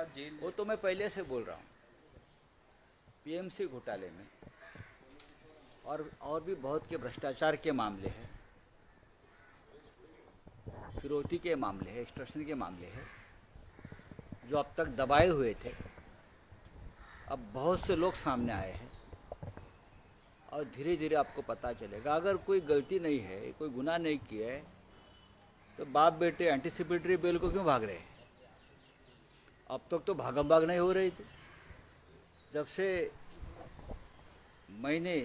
Gel, वो तो मैं पहले से बोल रहा हूँ। पीएमसी घोटाले में और भी बहुत के भ्रष्टाचार के मामले हैं, फिरौती के मामले हैं, एक्सटॉर्शन के मामले हैं, जो अब तक दबाए हुए थे। अब बहुत से लोग सामने आए हैं और धीरे धीरे आपको पता चलेगा। अगर कोई गलती नहीं है, कोई गुनाह नहीं किया है, तो बाप बेटे एंटीसिपेटरी बेल को क्यों भाग रहे हैं? अब तक तो भागम भाग नहीं हो रही थी। जब से मैंने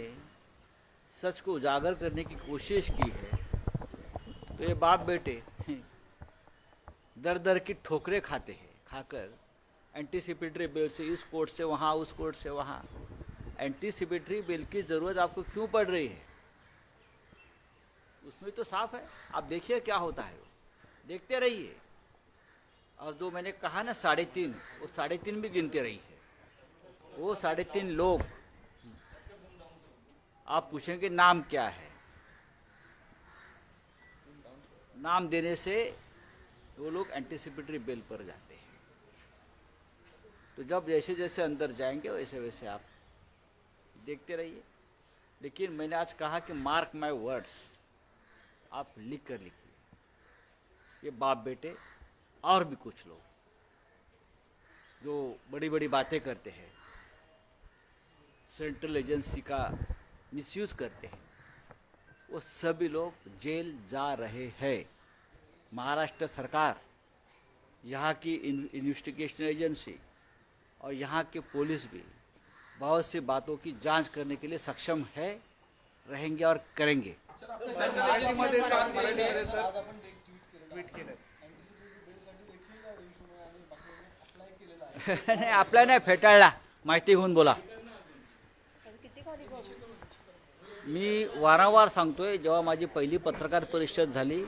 सच को उजागर करने की कोशिश की है, तो ये बाप बेटे दर दर की ठोकरें खाते हैं, खाकर एंटीसिपेटरी बेल से इस कोर्ट से वहाँ, उस कोर्ट से वहाँ। एंटीसिपेटरी बेल की ज़रूरत आपको क्यों पड़ रही है? उसमें तो साफ है, आप देखिए क्या होता है, देखते रहिए। और जो मैंने कहा ना 3.5, वो 3.5 भी गिनते रहिए। वो 3.5 लोग, आप पूछेंगे नाम क्या है, नाम देने से वो लोग एंटीसिपेटरी बेल पर जाते हैं। तो जब जैसे जैसे अंदर जाएंगे वैसे वैसे आप देखते रहिए। लेकिन मैंने आज कहा कि मार्क माय वर्ड्स, आप लिख कर लिखिए, ये बाप बेटे और भी कुछ लोग जो बड़ी बड़ी बातें करते हैं, सेंट्रल एजेंसी का मिसयूज करते हैं, वो सभी लोग जेल जा रहे हैं। महाराष्ट्र सरकार, यहाँ की इन्वेस्टिगेशन एजेंसी और यहाँ के पुलिस भी बहुत सी बातों की जांच करने के लिए सक्षम है, रहेंगे और करेंगे। नाही, अप्लाय नाही, फेटाळला, माहिती होऊन बोला। मी वारंवार सांगतोय, जेव्हा माझी पहिली पत्रकार परिषद झाली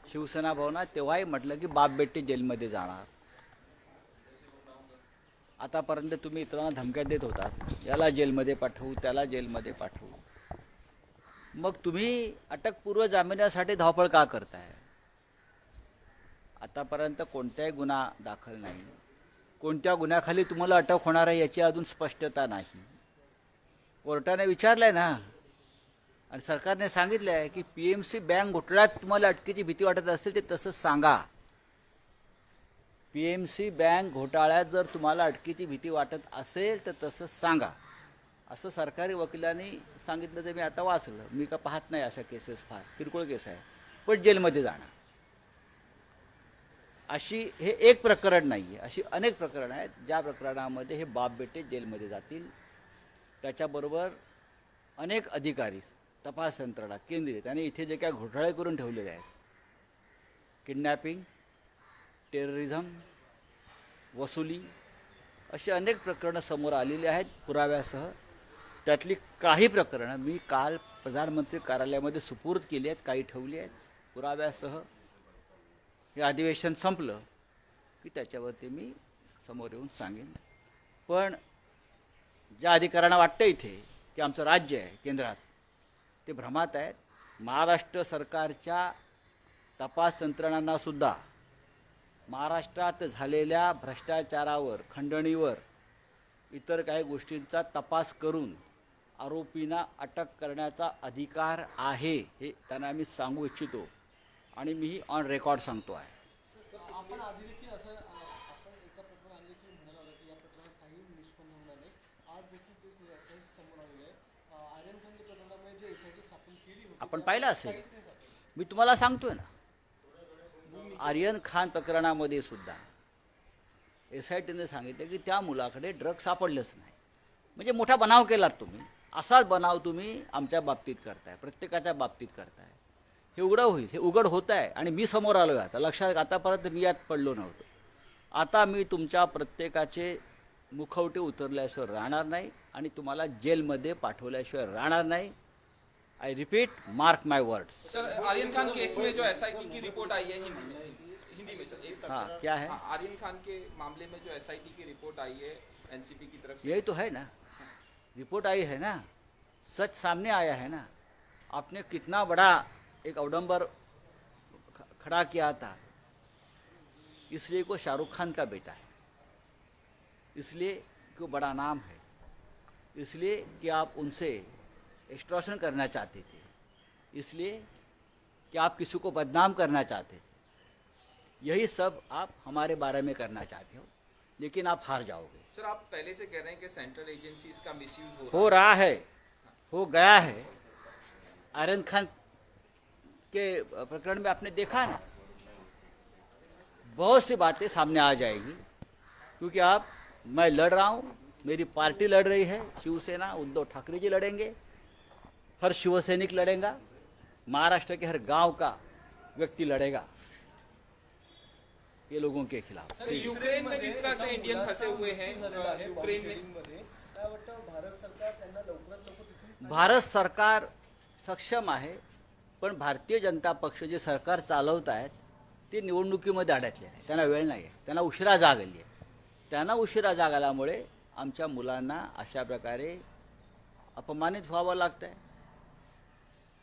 शिवसेना भवनात, तेव्हाही म्हटलं की बाप बेटे जेलमध्ये जाणार। आतापर्यंत तुम्ही इतरांना धमक्या देत होतात, याला जेलमध्ये पाठवू, त्याला जेलमध्ये पाठवू। मग तुम्ही अटकपूर्व जामिनासाठी धावपळ का करताय? आतापर्यंत कोणताही गुन्हा दाखल नाही, कोणत्या गुन्ह्याखाली तुम्हाला अटक होणार आहे याची अजून स्पष्टता नाही। कोर्टाने विचारलंय ना, आणि सरकारने सांगितलं आहे की पीएमसी बँक घोटाळ्यात तुम्हाला अटकेची भीती वाटत असेल ते तसं सांगा। पीएमसी बँक घोटाळ्यात जर तुम्हाला अटकेची भीती वाटत असेल तर तसं सांगा, असं सरकारी वकिलांनी सांगितलं। ते मी आता वाचलं, मी का पाहत नाही अशा केसेस, फार किरकोळ केस आहे, पण जेलमध्ये जाणार अशी हे एक प्रकरण नाही आहे, अशी अनेक प्रकरण आहेत ज्या प्रकरणामध्ये हे बाप बेटे जेलमध्ये जातील। त्याच्याबरोबर अनेक अधिकारी, तपास यंत्रणा, केंद्रीय, त्यांनी इथे जे काय घोटाळे करून ठेवलेले आहेत, किडनॅपिंग, टेररिझम, वसुली, अशी अनेक प्रकरणं समोर आलेली आहेत पुराव्यासह। त्यातली काही प्रकरणं मी काल प्रधानमंत्री कार्यालयामध्ये सुपूर्द केली आहेत, काही ठेवली आहेत पुराव्यासह। हे अधिवेशन संपलं की त्याच्यावरती मी समोर येऊन सांगेन। पण ज्या अधिकाऱ्यांना वाटतं इथे की आमचं राज्य आहे केंद्रात, ते भ्रमात आहेत। महाराष्ट्र सरकारच्या तपास यंत्रणांना सुद्धा महाराष्ट्रात झालेल्या भ्रष्टाचारावर, खंडणीवर, इतर काही गोष्टींचा तपास करून आरोपींना अटक करण्याचा अधिकार आहे, हे त्यांना मी सांगू इच्छितो आणि मीही ऑन रेकॉर्ड सांगतो आहे। आपण आधी देखील असं आपण एका प्रकरण आणले की म्हणाला की या प्रकरणात काही निष्पन्न होणार नाही। आज देखील ते समोर आलेलं आहे। आर्यन खान प्रकरणामध्ये जे एसआयटी स्थापन केली होती, आपण पाहिलं असेल, मी तुम्हाला सांगतोय ना, आर्यन खान प्रकरणामध्ये सुद्धा एसआयटीने सांगितलं की त्या मुलाकडे ड्रग सापडलंच नाही। म्हणजे मोठा बनाव केलात तुम्ही, असाच बनाव तुम्ही आमच्या बाबतीत करताय, प्रत्येकाच्या बाबतीत करताय। हे उघड होईल, हे उघड होत आहे आणि मी समोर आलो आहे आता। लक्षात, आतापर्यंत मी यात पडलो नव्हतो, आता मी तुमच्या प्रत्येकाचे मुखवटे उतरल्याशिवाय राहणार नाही आणि तुम्हाला जेलमध्ये पाठवल्याशिवाय राहणार नाही। I repeat, mark my words. Sir, Aryan Khan case में जो एसआईटी की रिपोर्ट आई है हिंदी में सर, एक हाँ, क्या है? आर्यन खान के मामले में जो एसआईटी की रिपोर्ट आई है एनसीपी की तरफ से, यही तो है ना, रिपोर्ट आई है ना, सच सामने आया है ना। आपने कितना बड़ा एक अवडंबर खड़ा किया था इसलिए कि वो शाहरुख खान का बेटा है, इसलिए कि वो बड़ा नाम है, इसलिए कि आप उनसे एक्सटॉर्शन करना चाहते थे, इसलिए कि आप किसी को बदनाम करना चाहते थे। यही सब आप हमारे बारे में करना चाहते हो, लेकिन आप हार जाओगे। सर, आप पहले से कह रहे हैं कि सेंट्रल एजेंसीज का मिसयूज हो रहा है, हो गया है। आर्यन खान के प्रकरण में आपने देखा ना, बहुत सी बातें सामने आ जाएगी, क्योंकि मैं लड़ रहा हूं, मेरी पार्टी लड़ रही है, शिवसेना, उद्धव ठाकरे जी लड़ेंगे, हर शिवसैनिक लड़ेगा, महाराष्ट्र के हर गांव का व्यक्ति लड़ेगा ये लोगों के खिलाफ। सर, यूक्रेन में जिस तरह से इंडियन फंसे हुए हैं, यूक्रेन में काय वाटतं भारत सरकार त्यांना लवकरात लवकर तिथून भारत सरकार सक्षम आहे, पण भारतीय जनता पक्ष जे सरकार चालवत आहेत ते निवडणुकीमध्ये अडकले आहे, त्यांना वेळ नाही आहे, त्यांना उशिरा जाग आली आहे। त्यांना उशिरा जाग आल्यामुळे आमच्या मुलांना अशा प्रकारे अपमानित व्हावं लागतं आहे।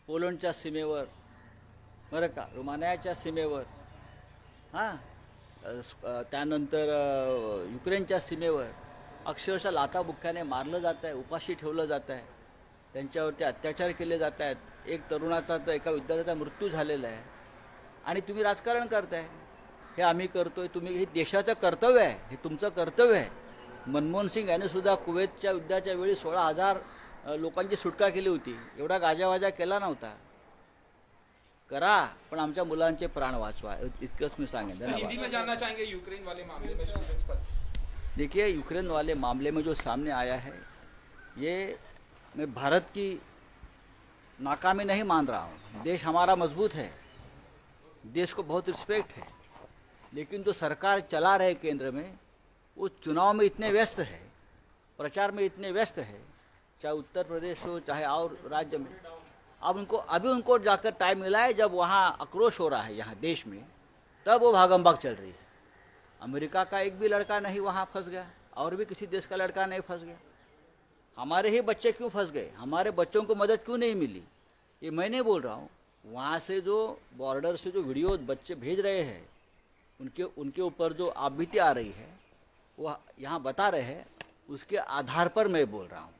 पोलंडच्या सीमेवर, बरं का, रोमानियाच्या सीमेवर, हां, त्यानंतर युक्रेनच्या सीमेवर अक्षरशः लाथाबुक्क्याने मारलं जात आहे, उपाशी ठेवलं जात आहे, त्यांच्यावरती अत्याचार केले जात आहेत। एक तरुणाचा तर एका विद्यार्थ्याचा मृत्यू झालेला आहे, आणि तुम्ही राजकारण करताय। हे आम्ही करतोय, तुम्ही, हे देशाचं कर्तव्य आहे, हे तुमचं कर्तव्य आहे। मनमोहन सिंग यांनी सुद्धा कुवेतच्या युद्धाच्या वेळी 16,000 लोकांची सुटका केली होती, एवढा गाजावाजा केला नव्हता। करा, पण आमच्या मुलांचे प्राण वाचवा, इतकंच मी सांगेन। सर, हिंदी में जानना चाहेंगे यूक्रेन वाले मामले में स्टूडेंट्स पर। देखिए, यूक्रेन वाले मामले में जो सामने आया है, ये मैं भारत की नाकामी नहीं मान रहा हूँ। देश हमारा मजबूत है, देश को बहुत रिस्पेक्ट है, लेकिन जो सरकार चला रहे केंद्र में, वो चुनाव में इतने व्यस्त है, प्रचार में इतने व्यस्त है, चाहे उत्तर प्रदेश हो चाहे और राज्य में। अभी उनको जाकर टाइम मिला है, जब वहाँ आक्रोश हो रहा है यहाँ देश में, तब वो भागम भाग चल रही है। अमेरिका का एक भी लड़का नहीं वहाँ फंस गया, और भी किसी देश का लड़का नहीं फंस गया। हमारे ही बच्चे क्यों फंस गए, हमारे बच्चों को मदद क्यों नहीं मिली, ये मैं नहीं बोल रहा हूँ। वहाँ से जो बॉर्डर से जो वीडियो बच्चे भेज रहे हैं, उनके ऊपर जो आपबीती आ रही है, वो यहाँ बता रहे हैं, उसके आधार पर मैं बोल रहा हूँ।